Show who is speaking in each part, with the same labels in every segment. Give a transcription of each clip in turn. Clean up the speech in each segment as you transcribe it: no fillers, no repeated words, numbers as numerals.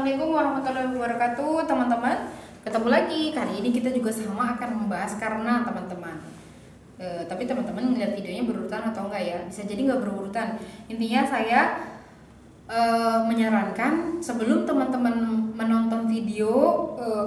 Speaker 1: Assalamualaikum warahmatullahi wabarakatuh, teman-teman. Ketemu lagi. Kali ini kita juga sama akan membahas karena teman-teman. Tapi teman-teman ngeliat videonya berurutan atau enggak ya? Bisa jadi nggak berurutan. Intinya saya menyarankan sebelum teman-teman menonton video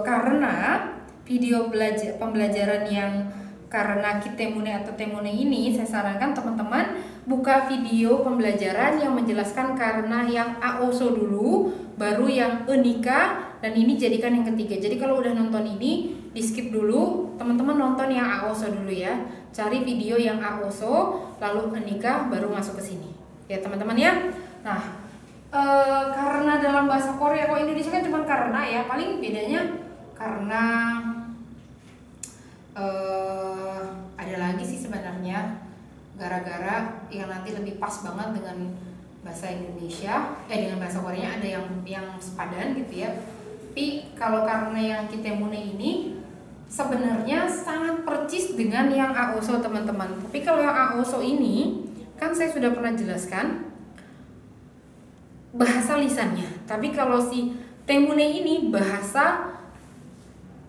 Speaker 1: karena video pembelajaran yang karena kitemune atau temune ini, saya sarankan teman-teman buka video pembelajaran yang menjelaskan karena yang aoso dulu, baru yang enika, dan ini jadikan yang ketiga. Jadi kalau udah nonton ini, di skip dulu, teman-teman nonton yang aoso dulu ya. Cari video yang aoso, lalu enika, baru masuk ke sini. Ya teman-teman ya. Nah, karena dalam bahasa Korea, kalau Indonesia kan cuma karena ya, paling bedanya karena ada lagi sih sebenarnya, gara-gara yang nanti lebih pas banget dengan bahasa Indonesia, dengan bahasa Korea ada yang sepadan gitu ya. Tapi kalau karena yang kitemune ini sebenarnya sangat percis dengan yang aoso teman-teman. Tapi kalau yang aoso ini kan saya sudah pernah jelaskan bahasa lisannya. Tapi kalau si temune ini bahasa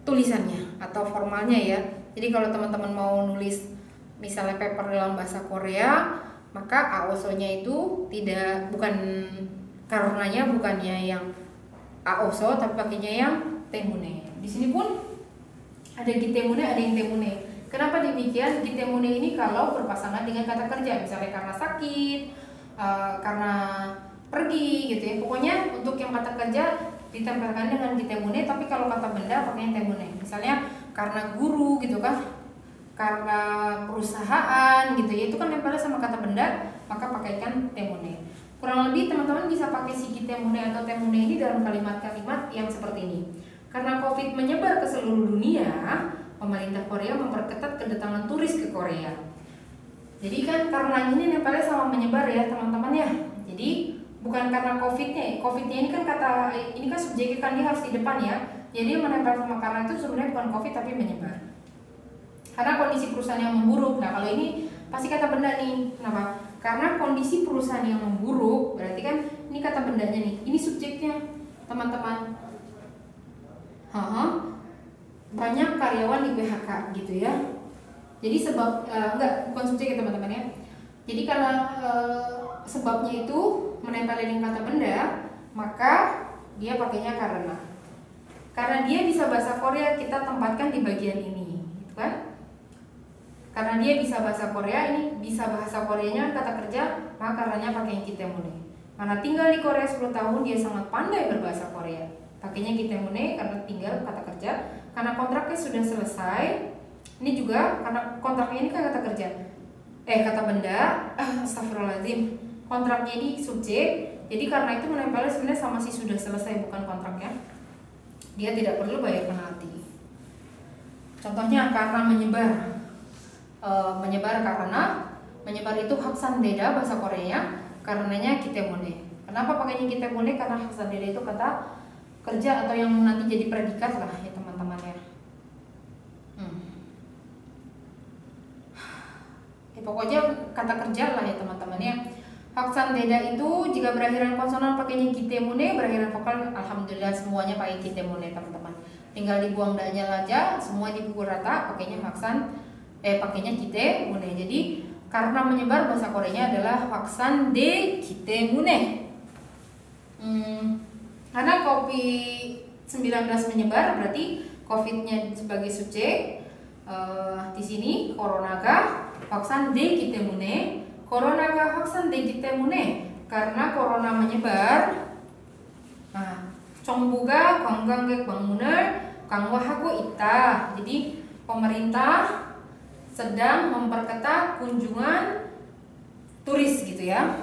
Speaker 1: tulisannya atau formalnya ya. Jadi kalau teman-teman mau nulis misalnya paper dalam bahasa Korea, maka aoso-nya itu bukannya yang aoso, tapi pakainya yang temune. Di sini pun ada kitemune, ada yang temune. Kenapa demikian? Kitemune ini kalau berpasangan dengan kata kerja, misalnya karena sakit, karena pergi gitu ya. Pokoknya untuk yang kata kerja ditempelkan dengan kitemune, tapi kalau kata benda pakainya temune. Misalnya karena guru gitu kan, karena perusahaan gitu ya, itu kan nempelnya sama kata benda, maka pakaikan temune. Kurang lebih teman-teman bisa pakai si kitemune atau temune ini dalam kalimat-kalimat yang seperti ini. Karena COVID menyebar ke seluruh dunia, pemerintah Korea memperketat kedatangan turis ke Korea. Jadi kan karena ini nempelnya sama menyebar ya teman-teman ya. Jadi bukan karena COVID-nya. COVID-nya ini kan ini kan subjeknya kan dia harus di depan ya. Jadi yang menempel sama karena itu sebenarnya bukan COVID tapi menyebar. Karena kondisi perusahaan yang memburuk. Nah kalau ini pasti kata benda nih. Kenapa? Karena kondisi perusahaan yang memburuk, berarti kan ini kata bendanya nih. Ini subjeknya teman-teman. Banyak karyawan di PHK gitu ya. Jadi bukan subjek ya teman-teman ya. Jadi karena sebabnya itu menempel dengan kata benda, maka dia pakainya karena. Karena dia bisa bahasa Korea, kita tempatkan di bagian ini, gitu kan? Karena dia bisa bahasa Korea, ini bisa bahasa Koreanya kata kerja, maka karenanya pakai yang kitemune. Karena tinggal di Korea 10 tahun, dia sangat pandai berbahasa Korea. Pakainya kitemune karena tinggal kata kerja. Karena kontraknya sudah selesai, ini juga karena kontraknya ini kan kata kerja. Kata benda, astagfirullahaladzim. Kontraknya ini subjek, jadi karena itu menempelnya sebenarnya sama si sudah selesai, bukan kontraknya. Dia tidak perlu bayar penalti. Contohnya karena menyebar. Menyebar itu haksandeda bahasa Koreanya, karenanya kitemune. Kenapa pakainya kitemune? Karena haksandeda itu kata kerja atau yang nanti jadi predikat lah ya teman-teman ya. Pokoknya kata kerja lah ya teman-teman ya. Haksandeda itu jika berakhiran konsonan pakainya kitemune, berakhiran vokal alhamdulillah semuanya pakai kitemune teman-teman. Tinggal dibuang daknya aja, semua dipukul rata, pakainya pakainya kitemune. Jadi karena menyebar bahasa Koreanya adalah haksande kitemune. Karena COVID-19 menyebar berarti COVID-nya sebagai subjek. Di sini coronaga haksande kitemune. Coronaga haksande kitemune karena corona menyebar. Nah, 정부가 관광객 방문을 강화하고 있다. Jadi pemerintah sedang memperketat kunjungan turis gitu ya.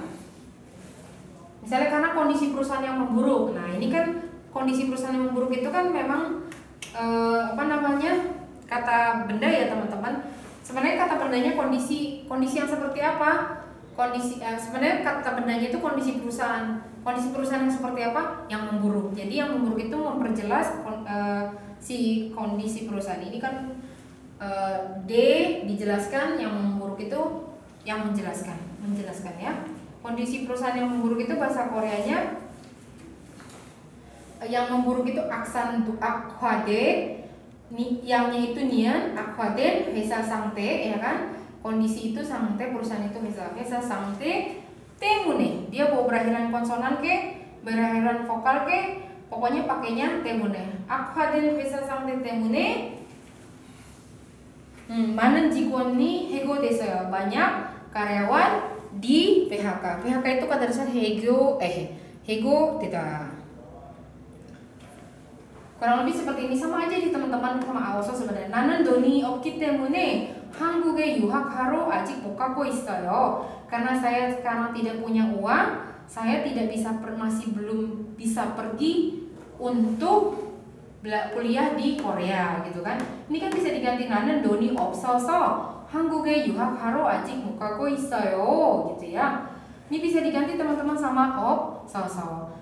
Speaker 1: Misalnya karena kondisi perusahaan yang memburuk. Nah ini kan kondisi perusahaan yang memburuk itu kan memang kata benda ya teman-teman. Sebenarnya kata bendanya kondisi yang seperti apa? Sebenarnya kata bendanya itu kondisi perusahaan. Kondisi perusahaan yang seperti apa? Yang memburuk. Jadi yang memburuk itu memperjelas si kondisi perusahaan ini kan D dijelaskan, yang memburuk itu yang menjelaskan ya. Kondisi perusahaan yang memburuk itu bahasa Koreanya yang memburuk itu aksan akwade, yangnya itu nian, akwaden, hesa sangte, ya kan? Kondisi itu sangte, perusahaan itu hesa sangte, temune. Dia mau berakhiran konsonan ke, berakhiran vokal ke, pokoknya pakainya temune. Akwaden hesa sangte temune. 많은 직원이 해고됐어요. banyak karyawan di PHK. PHK itu kata dasar 해고되다. kurang lebih seperti ini, sama aja di teman-teman sama Aoso sebenarnya. 나는 돈이 없기 때문에 한국에 유학하러 아직 못 가고 있어요. Karena saya sekarang tidak punya uang, saya tidak bisa masih belum bisa pergi untuk kuliah di Korea gitu kan. Ini kan bisa diganti 나는 돈이 없어서 한국에 유학하러 아직 못 가고 있어요 gitu ya. Ini bisa diganti teman-teman sama 없어서.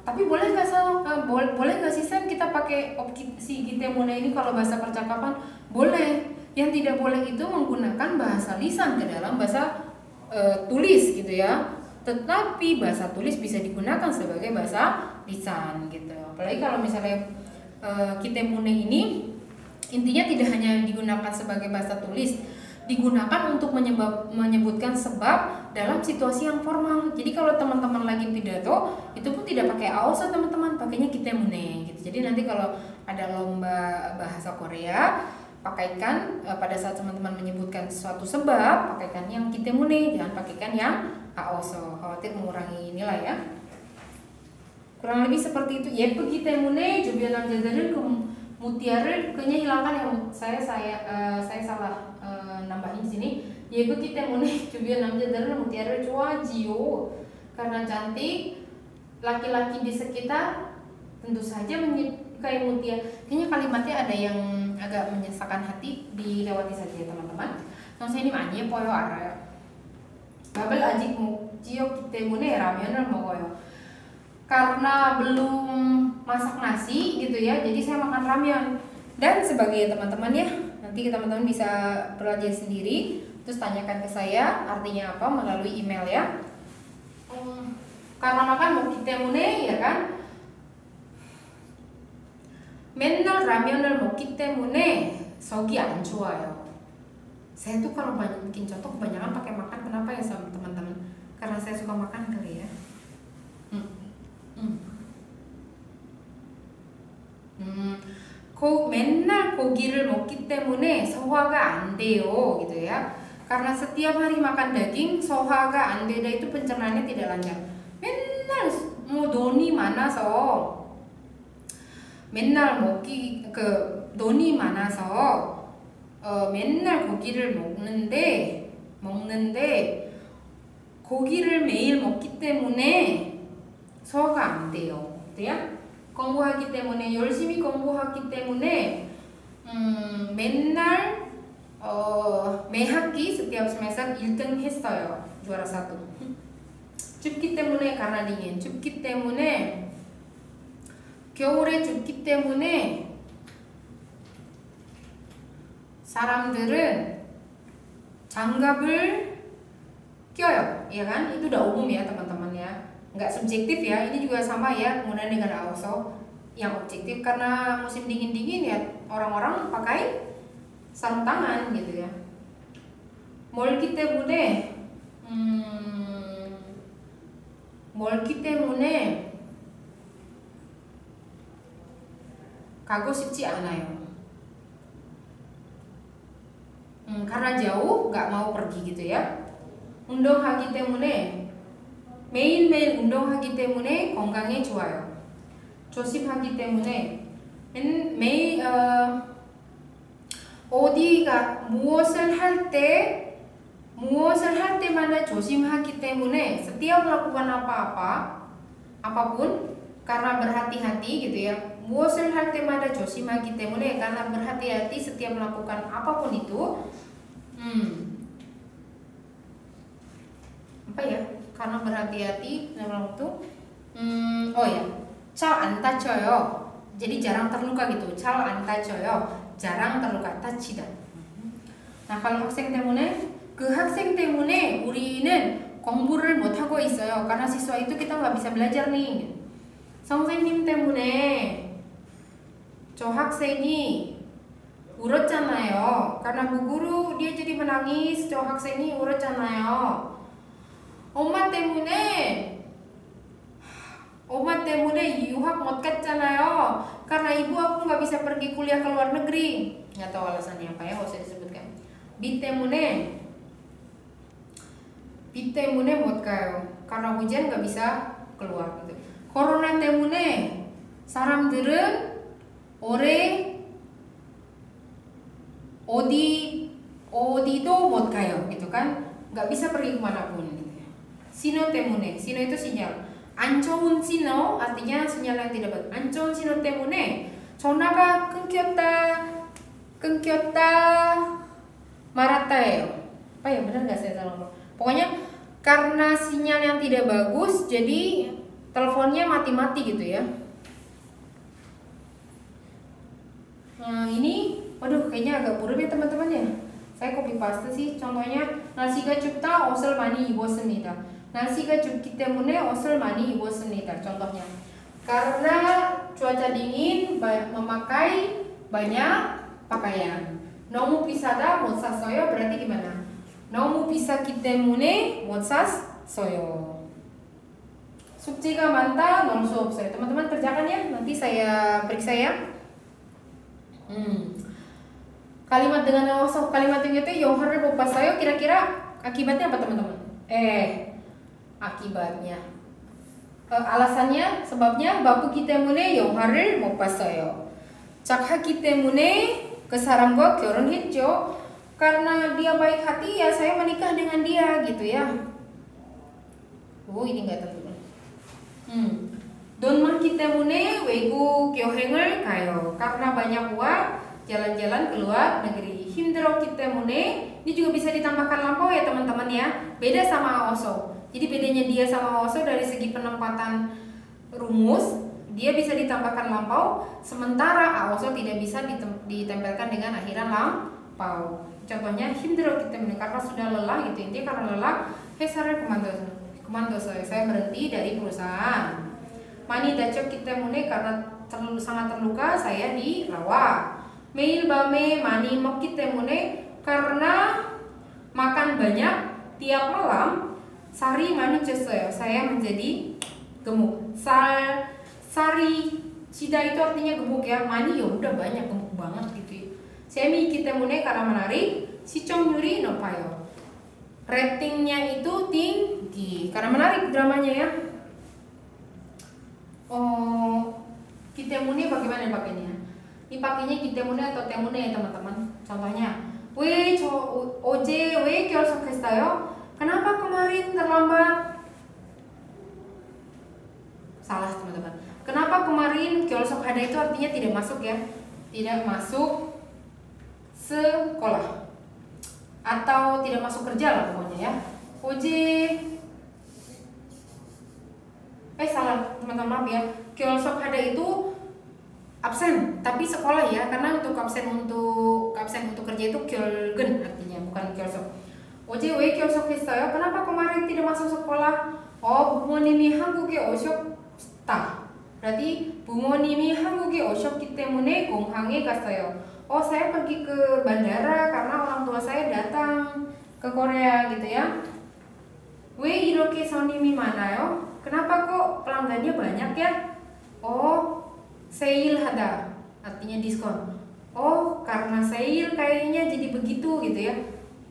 Speaker 1: Tapi boleh nggak boleh nggak sih Sam kita pakai opsi gitemune ini kalau bahasa percakapan? Boleh. Yang tidak boleh itu menggunakan bahasa lisan ke dalam bahasa tulis gitu ya. Tetapi bahasa tulis bisa digunakan sebagai bahasa lisan gitu. Apalagi kalau misalnya gitemune ini intinya tidak hanya digunakan sebagai bahasa tulis, digunakan untuk menyebutkan sebab dalam situasi yang formal. Jadi kalau teman-teman lagi pidato, itu pun tidak pakai aoso teman-teman, pakainya gitemune gitu. Jadi nanti kalau ada lomba bahasa Korea, pakaikan pada saat teman-teman menyebutkan suatu sebab, pakaikan yang gitemune, jangan pakaikan yang aoso. Khawatir mengurangi nilai ya. kurang lebih seperti itu. 예쁘기 때문에 주변 남자들은 mutiara, kayaknya hilangkan yang saya salah nambahin sini. 예쁘기 때문에 주변 남자들은 mutiara 좋아지요. Karena cantik, laki-laki di sekitar tentu saja menyukai mutiara. Kayaknya kalimatnya ada yang agak menyesakan hati, dilewati saja ya teman-teman. 선생님 안 예뻐요 알아요. 밥을 아직 못 지었기 때문에 라면을 먹어요. Karena belum masak nasi gitu ya, jadi saya makan ramyeon. Dan sebagai teman-teman ya, nanti teman-teman bisa belajar sendiri, terus tanyakan ke saya artinya apa melalui email ya. Karena makan 먹기 때문에 ya kan, 맨날 라면을 먹기 때문에 속이 안 좋아요. Saya tuh kalau bikin contoh kebanyakan pakai makan, kenapa ya sama teman-teman? Karena saya suka makan kali ya. 맨날 고기를 먹기 때문에 소화가 안 돼요 gitu ya. Karena setiap hari makan daging, 소화가 안 되다 itu pencernaannya tidak lancar. 맨날 돈이 많아서 맨날 돈이 많아서 맨날 고기를 먹는데 고기를 매일 먹기 때문에 소화가 안 돼요. gitu ya. 공부하기 때문에 열심히 공부하기 때문에 맨날 매 학기 setiap semester 1등 했어요. juara 1. 춥기 때문에 karena dingin. 춥기 때문에 겨울에 춥기 때문에 사람들은 장갑을 껴요, ya kan? Itu udah umum ya teman-teman ya, nggak subjektif ya. Ini juga sama ya, kemudian dengan aoso yang objektif karena musim dingin-dingin ya orang-orang pakai sarung tangan gitu ya. 멀기 때문에 가고 싶지 않아요. karena jauh nggak mau pergi gitu ya. 운동하기 때문에 매일매일 운동하기 때문에 건강에 좋아요. 조심하기 때문에 매일 어디가 무엇을 할 때마다 조심하기 때문에 setiap melakukan apapun karena berhati-hati gitu ya. 무엇을 할 때마다 조심하기 때문에 karena berhati-hati setiap melakukan apapun itu. apa ya? Karena berhati-hati dalam waktu. oh ya, 잘 안 다쳐요. jadi jarang terluka gitu. 잘 안 다쳐요. jarang terluka. 다치다. nah kalau 학생 때문에 그 학생 때문에 우리는 공부를 못 하고 있어요. karena siswa itu kita nggak bisa belajar nih. 선생님 때문에 저 학생이 울었잖아요. karena bu guru dia jadi menangis, 저 학생이 울었잖아요. 엄마 때문에 유학 못 갔잖아요. karena ibu aku nggak bisa pergi kuliah ke luar negeri. Nggak tahu alasannya apa ya, nggak usah disebutkan. 비 때문에 못 가요. karena hujan nggak bisa keluar gitu. 코로나 때문에 사람들은 올해 어디도 못 가요, gitu kan? Nggak bisa pergi kemanapun. Gitu. Sino 때문에, sino itu sinyal. 안 좋은 신호 artinya sinyal yang tidak baik. 안 좋은 신호 때문에 전화가 끊겼다 말았다예요. Apa ya, benar nggak saya salah? Pokoknya karena sinyal yang tidak bagus, jadi teleponnya mati-mati gitu ya. Nah ini, waduh kayaknya agak buruk ya teman-teman ya. Saya copy paste sih. Contohnya 날씨가 춥다 옷을 많이 입었습니다. 날씨가 춥기 때문에 옷을 많이 입었습니다. Contohnya, karena cuaca dingin memakai banyak pakaian. 너무 비싸다 못 샀어요. berarti gimana? 너무 비싸기 때문에 못 샀어요. 숙제가 많다 놀 수 없어요. teman-teman kerjakan ya. Nanti saya periksa ya. Kalimat dengan kalimat yang itu 영화를 못 봤어요. kira-kira akibatnya apa teman-teman? Akibatnya alasannya, sebabnya 바쁘기 때문에 영화를 못 봤어요. 착하기 때문에 그 사람과 결혼했죠. karena dia baik hati ya saya menikah dengan dia gitu ya. ini enggak tentu. 돈 많기 때문에 외국 여행을 가요. karena banyak uang jalan-jalan ke luar negeri. 힘들었기 때문에, ini juga bisa ditambahkan lampau ya teman-teman ya. Beda sama also. Jadi bedanya dia sama also dari segi penempatan rumus, dia bisa ditambahkan lampau, sementara also tidak bisa ditempelkan dengan akhiran lampau. Contohnya 힘들었기 때문에, karena sudah lelah gitu. Intinya karena lelah, 회사를 그만뒀어요. saya berhenti dari perusahaan. 많이 다쳤기 때문에, karena sangat terluka, saya dirawat. 매일 밤에 많이 먹기 때문에, karena makan banyak tiap malam. Sari 많이 쪘어요. saya menjadi gemuk. Sari cida itu artinya gemuk ya. 많이 ya udah banyak, gemuk banget gitu. 재미있기 때문에, karena menarik. 시청률이 높아요. ratingnya itu tinggi karena menarik dramanya ya. 기때문에 bagaimana pakainya? Ini pakainya 기때문에 atau 때문에 ya teman-teman. Contohnya, 어제 왜 결석했어요? Kenapa kemarin terlambat? Salah teman-teman. Kenapa kemarin 결석하다 itu artinya tidak masuk ya, tidak masuk sekolah atau tidak masuk kerja lah pokoknya ya. Salah teman-teman, maaf ya. 결석하다 itu absen tapi sekolah ya, karena untuk absen untuk kerja itu 결근 artinya, bukan 결석. 어제 왜 결석했어요? Kenapa kemarin tidak masuk sekolah? 부모님이 한국에 오셨다. berarti 부모님이 한국에 오셨기 때문에 공항에 갔어요. saya pergi ke bandara karena orang tua saya datang ke Korea gitu ya. 왜 이렇게 손님이 많아요? Kenapa kok pelanggannya banyak ya? 세일하다 artinya diskon. Karena sale kayaknya jadi begitu gitu ya.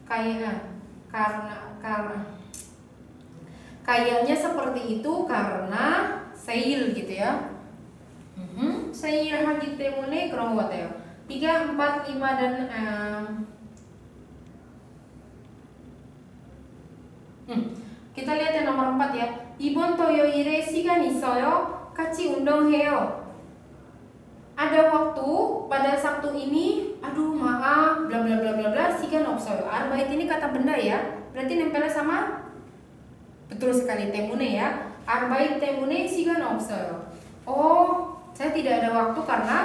Speaker 1: Kayaknya seperti itu karena sale gitu ya. 세일하기 때문에 그런 것 같아요. 3, 4, 5 dan kita lihat yang nomor 4 ya. 이번 토요일에 시간 있어요? 같이 운동해요. Ada waktu pada Sabtu ini, aduh maaf, bla bla bla bla bla, sigan 없어요. Arbeit ini kata benda ya, berarti nempelnya sama, betul sekali, temune ya. Arbeit temune sigan 없어요. Saya tidak ada waktu karena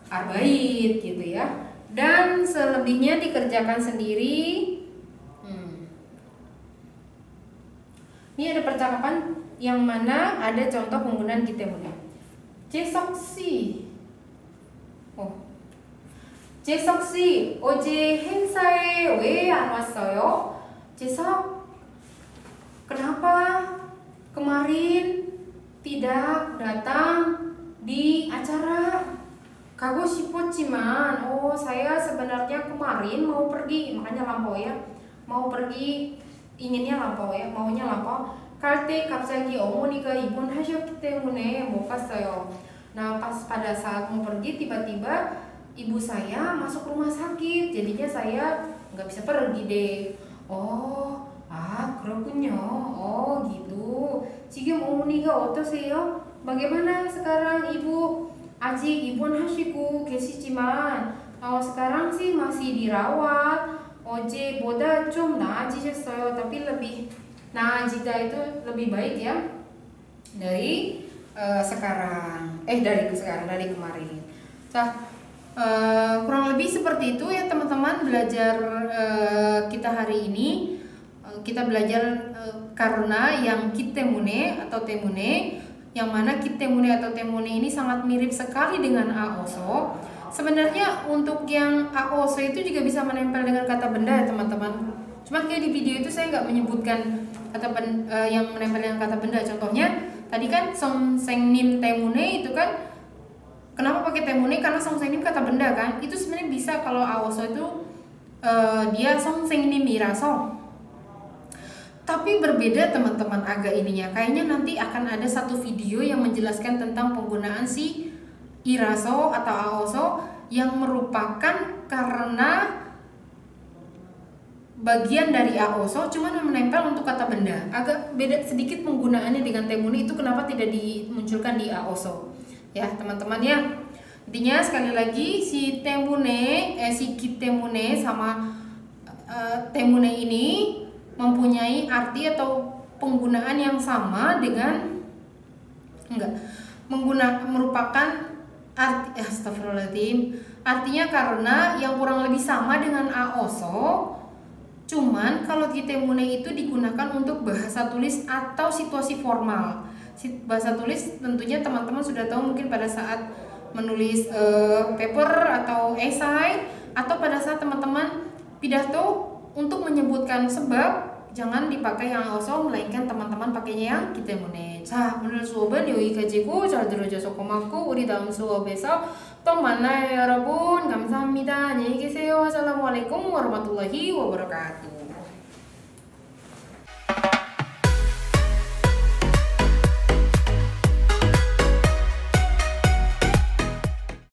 Speaker 1: arbeit gitu ya. Dan selebihnya dikerjakan sendiri. Ini ada percakapan yang mana ada contoh penggunaan 기때문에. 재석 씨. 재석 씨, 어제 행사에 왜 안 왔어요? 재석, kenapa kemarin tidak datang di acara? Kago 싶었지만, saya sebenarnya kemarin mau pergi, makanya lampau ya, mau pergi, inginnya lampau ya, maunya lampau. 갈 때 갑자기 어머니가 입원하셨기 때문에 못 갔어요. Nah, pas pada saat mau pergi tiba-tiba ibu saya masuk rumah sakit, jadinya saya nggak bisa pergi deh. 그렇군요. gitu. 지금 어머니가 어떠세요? Bagaimana sekarang ibu? 아직 입원하시고 계시지만 sekarang sih masih dirawat. 어제보다 좀 나아지셨어요. tapi lebih naajida itu lebih baik ya dari sekarang. Dari kemarin. Kurang lebih seperti itu ya teman-teman belajar kita hari ini. Kita belajar karena yang kitemune atau temune, yang mana kitemune atau temune ini sangat mirip sekali dengan aoso. Sebenarnya untuk yang aoso itu juga bisa menempel dengan kata benda ya teman-teman. Cuma kayak di video itu saya nggak menyebutkan yang menempel dengan kata benda. Contohnya tadi kan songsengnim temune itu kan, kenapa pakai temune? Karena songsengnim kata benda kan. Itu sebenarnya bisa kalau aoso itu dia songsengnim-iraso. Tapi berbeda teman-teman agak ininya. Kayaknya nanti akan ada satu video yang menjelaskan tentang penggunaan si iraso atau aoso yang merupakan karena bagian dari aoso cuman menempel untuk kata benda. Agak beda sedikit penggunaannya dengan temune. Itu kenapa tidak dimunculkan di aoso. Ya teman-teman ya. Intinya sekali lagi si kitemune sama temune ini mempunyai arti atau penggunaan yang sama dengan merupakan arti astagfirullahaladzim. Artinya karena yang kurang lebih sama dengan aoso, cuman kalau kitemune itu digunakan untuk bahasa tulis atau situasi formal. Bahasa tulis tentunya teman-teman sudah tahu mungkin pada saat menulis paper atau esai, atau pada saat teman-teman pidato untuk menyebutkan sebab, jangan dipakai yang aoso, melainkan teman-teman pakainya yang kitemune. 자, 오늘 수업은 여기까지고 잘 들어줘서 고맙고 우리 다음 수업에서 또 만나요 여러분. 감사합니다. 안녕히 계세요. assalamualaikum warahmatullahi wabarakatuh.